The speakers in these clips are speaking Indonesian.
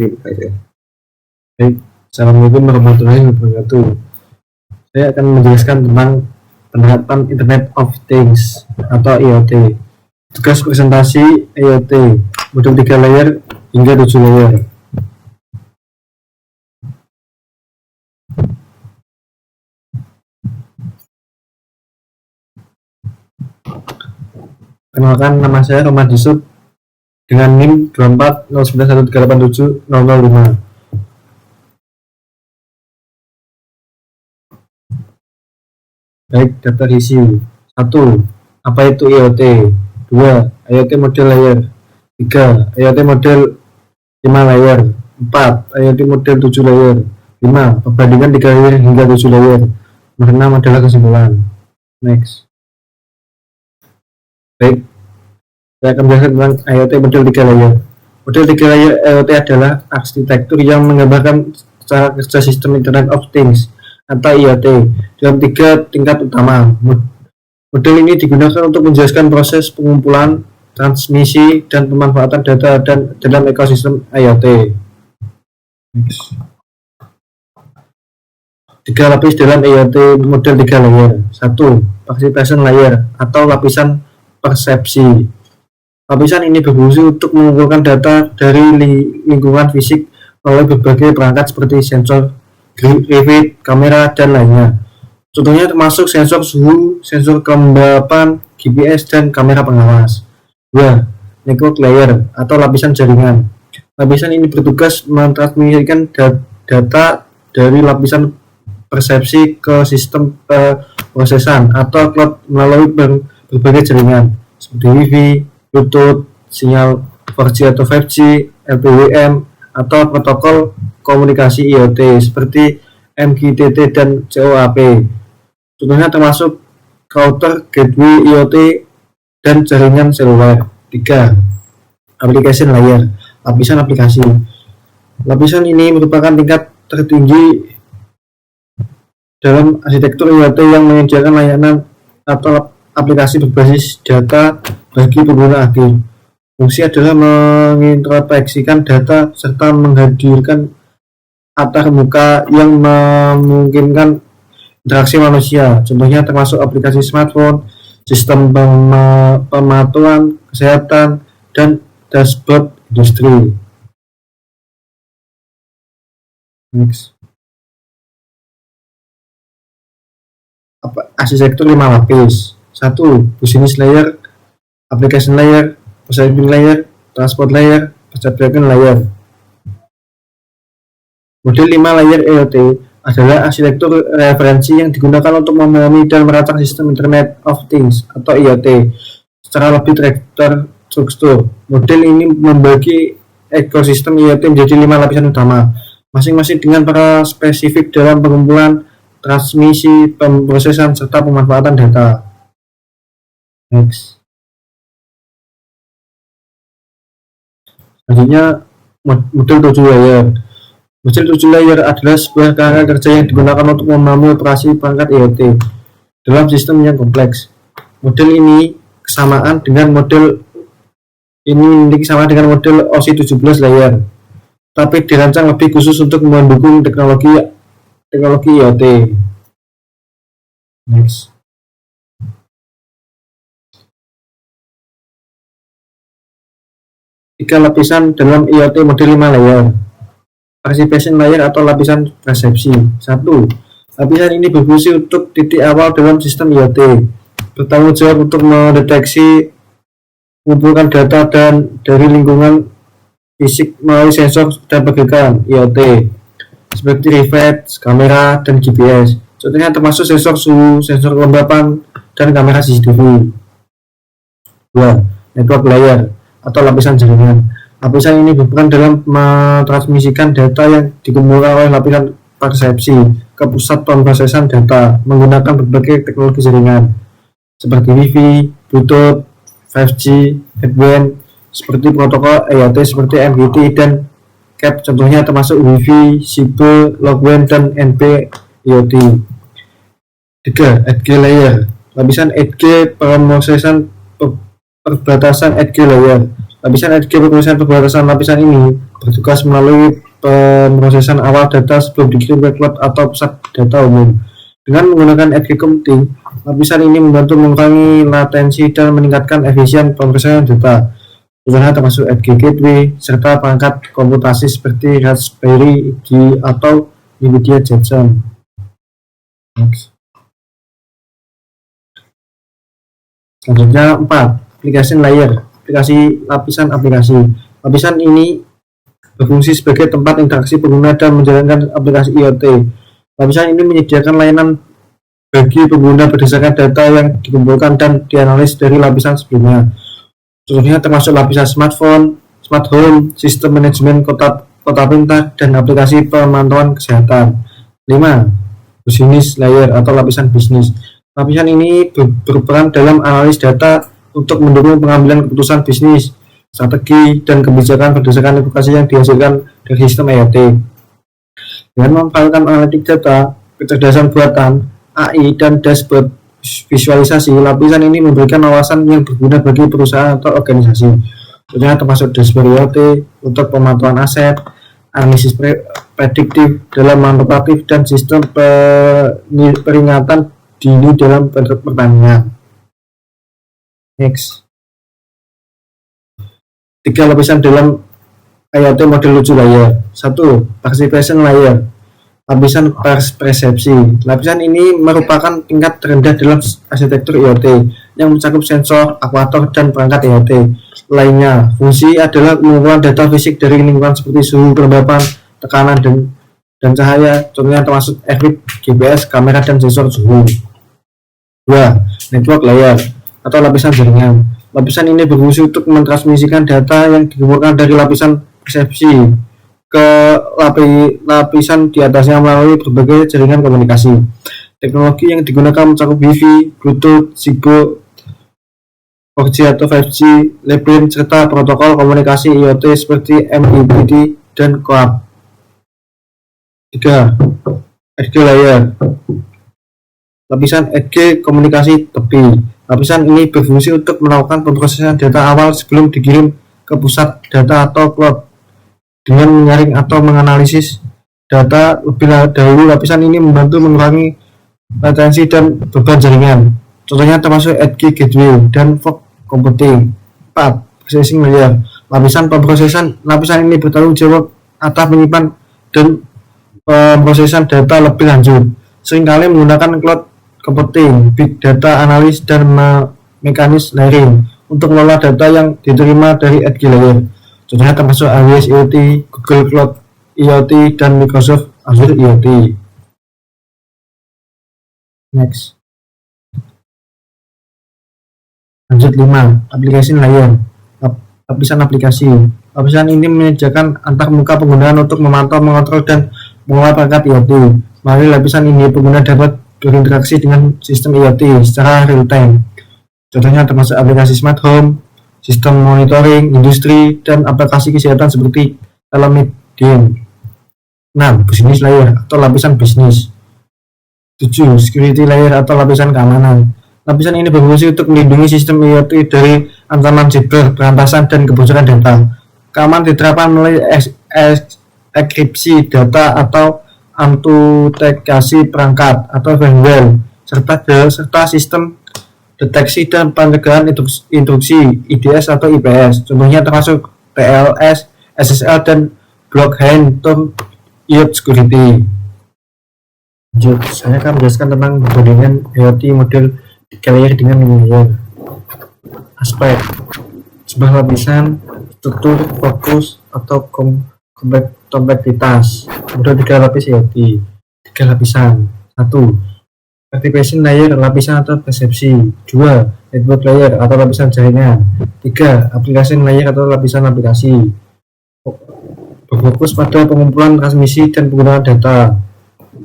Baik, Assalamualaikum warahmatullahi wabarakatuh. Saya akan menjelaskan tentang penerapan Internet of Things atau IoT. Tugas presentasi IoT, model 3 layer hingga 7 layer. Kenalkan, nama saya Roman Disub dengan NIM 240913870005. Baik, daftar isi. 1. Apa itu IoT? 2. IoT model layer. 3. IoT model 5 layer. 4. IoT model 7 layer. 5. Perbandingan 3 layer hingga 7 layer. Nomor 6 adalah kesimpulan. Next. Baik, saya akan menjelaskan tentang IoT model 3 layer. Model 3 layer IoT adalah arsitektur yang menggambarkan cara kerja sistem Internet of Things atau IoT dalam 3 tingkat utama. Model ini digunakan untuk menjelaskan proses pengumpulan, transmisi, dan pemanfaatan data dalam ekosistem IoT. Next. 3 lapis dalam IoT model 3 layer. 1. Participation layer atau lapisan persepsi. Lapisan ini berfungsi untuk mengumpulkan data dari lingkungan fisik melalui berbagai perangkat seperti sensor, grid, kamera, dan lainnya. Contohnya termasuk sensor suhu, sensor kelembapan, GPS, dan kamera pengawas. 2. Network layer atau lapisan jaringan. Lapisan ini bertugas mentransmisikan data dari lapisan persepsi ke sistem prosesan atau cloud melalui berbagai jaringan seperti Wi-Fi, Bluetooth, sinyal 4G atau 5G, LPWM, atau protokol komunikasi IoT seperti MQTT dan COAP. Contohnya termasuk router, gateway IoT, dan jaringan seluler. 3. Application layer, lapisan aplikasi. Lapisan ini merupakan tingkat tertinggi dalam arsitektur IoT yang menyediakan layanan atau aplikasi berbasis data bagi pengguna akhir. Fungsi adalah mengintrospeksikan data serta menghadirkan antarmuka yang memungkinkan interaksi manusia. Contohnya termasuk aplikasi smartphone, sistem pemantauan kesehatan, dan dashboard industri. Next. Arsitektur 5 lapis. 1. Business layer, application layer, processing layer, transport layer, perception layer. Model 5 layer IoT adalah arsitektur referensi yang digunakan untuk memahami dan merancang sistem Internet of Things atau IoT secara lebih terstruktur. Model ini membagi ekosistem IoT menjadi 5 lapisan utama, masing-masing dengan para spesifik dalam pengumpulan, transmisi, pemrosesan, serta pemanfaatan data. Next. Selanjutnya, model 7 layer. Model 7 layer adalah sebuah cara kerja yang digunakan untuk memahami operasi perangkat IoT dalam sistem yang kompleks. Model ini memiliki sama dengan model OSI 17 layer, tapi dirancang lebih khusus untuk mendukung teknologi IoT. Next. Tiga lapisan dalam IoT model 5 layer. Participation layer atau lapisan persepsi. 1. Lapisan ini berfungsi untuk titik awal dalam sistem IoT, bertanggung jawab untuk mendeteksi, mengumpulkan data dari lingkungan fisik melalui sensor dan pegangan IoT seperti reflex, kamera, dan GPS. Contohnya termasuk sensor suhu, sensor kelembapan, dan kamera CCTV. 2. Network layer atau lapisan jaringan. Lapisan ini berperan dalam mentransmisikan data yang dikumpulkan oleh lapisan persepsi ke pusat pemrosesan data menggunakan berbagai teknologi jaringan seperti Wi-Fi, Bluetooth, 5G, LPWAN, seperti protokol IoT seperti MQTT dan CAP. Contohnya termasuk Wi-Fi, Zigbee, LoRaWAN, dan NB IoT. 3. Edge layer, lapisan edge pemrosesan perbatasan edge layer. Lapisan edge pemrosesan perbatasan. Lapisan ini bertugas melalui pemrosesan awal data sebelum dikirim ke cloud atau pusat data umum. Dengan menggunakan edge computing, lapisan ini membantu mengurangi latensi dan meningkatkan efisien pemrosesan data. Contohnya termasuk edge gateway serta perangkat komputasi seperti Raspberry Pi atau NVIDIA Jetson. Selanjutnya 4. Application layer. Lapisan aplikasi. Lapisan ini berfungsi sebagai tempat interaksi pengguna dan menjalankan aplikasi IoT. Lapisan ini menyediakan layanan bagi pengguna berdasarkan data yang dikumpulkan dan dianalisis dari lapisan sebelumnya. Contohnya termasuk lapisan smartphone, smart home, sistem manajemen kota pintar, dan aplikasi pemantauan kesehatan. 5. Business layer atau lapisan bisnis. Lapisan ini berperan dalam analis data untuk mendukung pengambilan keputusan bisnis, strategi, dan kebijakan berdasarkan edukasi yang dihasilkan dari sistem IoT. Dengan memanfaatkan analitik data, kecerdasan buatan, AI, dan dashboard visualisasi, lapisan ini memberikan wawasan yang berguna bagi perusahaan atau organisasi. Contohnya termasuk dashboard IoT untuk pemantauan aset, analisis prediktif dalam manufaktur, dan sistem peringatan dini dalam pertanian. Next. 3 lapisan dalam IoT model 7 layer. 1. Perception layer. Lapisan persepsi. Lapisan ini merupakan tingkat terendah dalam arsitektur IoT yang mencakup sensor, aktuator, dan perangkat IoT lainnya. Fungsi adalah mengumpulkan data fisik dari lingkungan seperti suhu, kelembapan, tekanan, dan cahaya. Contohnya termasuk airflow, GPS, kamera, dan sensor suhu. 2. Network layer atau lapisan jaringan. Lapisan ini berfungsi untuk mentransmisikan data yang dikumpulkan dari lapisan persepsi ke lapisan di atasnya melalui berbagai jaringan komunikasi. Teknologi yang digunakan mencakup Wi-Fi, Bluetooth, Zigbee, 4G atau 5G, Labyrinth, serta protokol komunikasi IoT seperti MQTT dan QoP. 3. Edge layer. Lapisan edge komunikasi tepi. Lapisan ini berfungsi untuk melakukan pemrosesan data awal sebelum dikirim ke pusat data atau cloud. Dengan menyaring atau menganalisis data lebih dahulu, lapisan ini membantu mengurangi latensi dan beban jaringan. Contohnya termasuk edge gateway dan fog computing. 4. Processing layer. Lapisan ini bertanggung jawab atas menyimpan dan pemrosesan data lebih lanjut, seringkali menggunakan cloud computing, big data analysis, dan mekanis layering untuk mengelola data yang diterima dari edge layer. Contohnya termasuk AWS IoT, Google Cloud IoT, dan Microsoft Azure IoT. Next. Lanjut 5. Application layer. Lapisan aplikasi. Lapisan ini menyediakan antarmuka penggunaan untuk memantau, mengontrol, dan mengolah perangkat IoT. Melalui lapisan ini, pengguna dapat berinteraksi dengan sistem IoT secara real time. Contohnya termasuk aplikasi smart home, sistem monitoring, industri, dan aplikasi kesehatan seperti telemedicine. 6. Business layer atau lapisan bisnis. 7. Security layer atau lapisan keamanan. Lapisan ini berfungsi untuk melindungi sistem IoT dari ancaman siber, perampasan, dan kebocoran data. Keamanan diterapkan melalui enkripsi data atau autentikasi perangkat atau firmware, serta sistem deteksi dan pencegahan intrusi IDS atau IPS. Contohnya termasuk TLS, SSL, dan blockchain term IoT security. Lanjut, saya akan menjelaskan tentang perbandingan IoT model 3 layer dengan 5 layer. Aspek sebuah lapisan, struktur, fokus, atau kompleksitas. Model 3 lapis IoT. 3 lapisan. 1. Perception layer, lapisan atau persepsi. 2. Network layer atau lapisan jaringan. 3. Application layer atau lapisan aplikasi. Berfokus pada pengumpulan, transmisi, dan penggunaan data.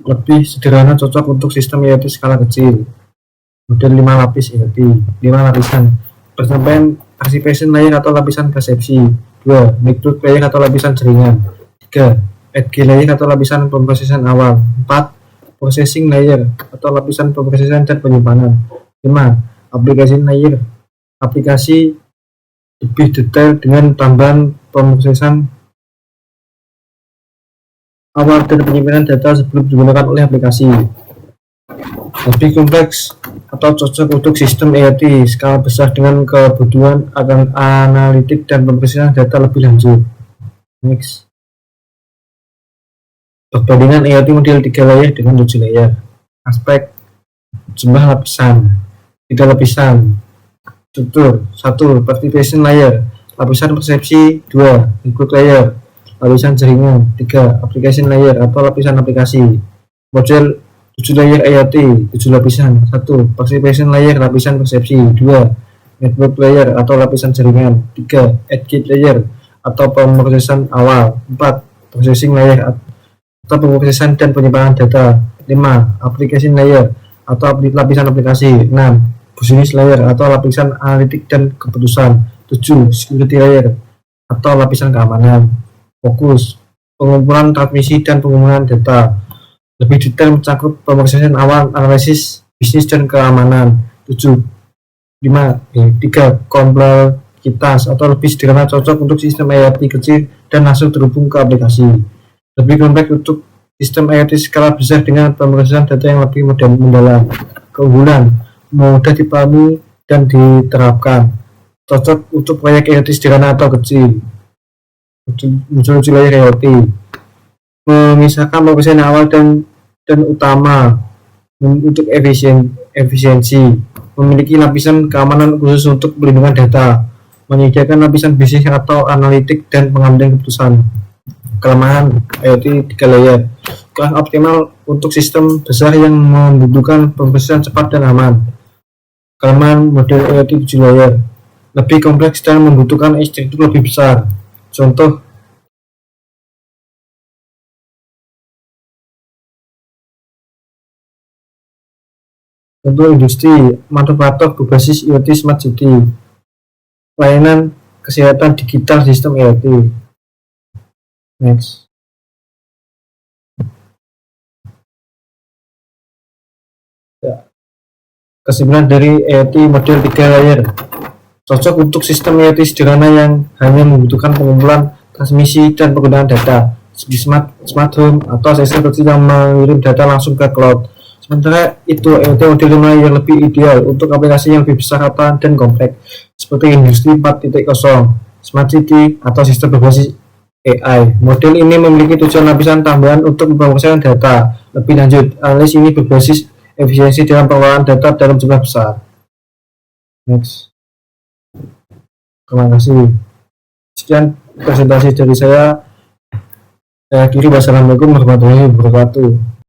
Lebih sederhana, cocok untuk sistem IoT skala kecil. Model 5 lapis IoT. 5 lapisan. Perception layer atau lapisan persepsi. 2. Network layer atau lapisan jaringan. 3. Edge layer atau lapisan pemrosesan awal. 4. Processing layer atau lapisan pemrosesan dan penyimpanan. 5. Application layer, aplikasi lebih detail dengan tambahan pemrosesan awal dan penyimpanan data sebelum digunakan oleh aplikasi. Lebih kompleks atau cocok untuk sistem IoT skala besar dengan kebutuhan akan analitik dan pemrosesan data lebih lanjut. Next. Perbandingan IoT model 3 layer dengan 7 layer. Aspek, jumlah lapisan, 3 lapisan. Struktur, 1. Participation layer, lapisan persepsi, 2. Input layer, lapisan jaringan, 3. Application layer atau lapisan aplikasi. Model 7 layer IoT, 7 lapisan. 1. Participation layer, lapisan persepsi, 2. Network layer atau lapisan jaringan, 3. Edge gate layer atau pemrosesan awal, 4. Processing layer atau pemrosesan dan penyimpanan data, 5. Application layer atau lapisan aplikasi, 6. Business layer atau lapisan analitik dan keputusan, 7. Security layer atau lapisan keamanan. Fokus, pengumpulan, transmisi, dan pengumpulan data. Lebih detail mencakup pemrosesan awal, analisis, bisnis, dan keamanan. 7. 5. 3. Kompleksitas atau lebih sederhana, cocok untuk sistem IoT kecil dan langsung terhubung ke aplikasi. Lebih kompleks untuk sistem IoT skala besar dengan pemrosesan data yang lebih mendalam. Keunggulan, mudah dipahami dan diterapkan, cocok untuk proyek IoT sederhana atau kecil. Muncul layer IoT memisahkan pemrosesan awal dan utama untuk efisiensi, memiliki lapisan keamanan khusus untuk perlindungan data, menyediakan lapisan bisnis atau analitik dan pengambilan keputusan. Kelemahan IoT 3 layer kurang optimal untuk sistem besar yang membutuhkan pemrosesan cepat dan aman. Kelemahan model IoT 7 layer lebih kompleks dan membutuhkan arsitektur lebih besar. Contoh industri manufaktur berbasis IoT Smart City, layanan kesehatan digital sistem IoT. Next. Kesimpulan dari IoT model 3 layer, cocok untuk sistem IoT sederhana yang hanya membutuhkan pengumpulan, transmisi, dan penggunaan data seperti smart home atau sensor kecil yang mengirim data langsung ke cloud. Sementara itu, IoT model 5 yang lebih ideal untuk aplikasi yang lebih besar dan kompleks seperti industri 4.0, smart city, atau sistem berbasis AI. Model ini memiliki tujuan lapisan tambahan untuk pemrosesan data lebih lanjut. Analisis ini berbasis efisiensi dalam pengelolaan data dalam jumlah besar. Next. Terima kasih. Sekian presentasi dari saya. Saya akhiri. Wassalamualaikum warahmatullahi wabarakatuh.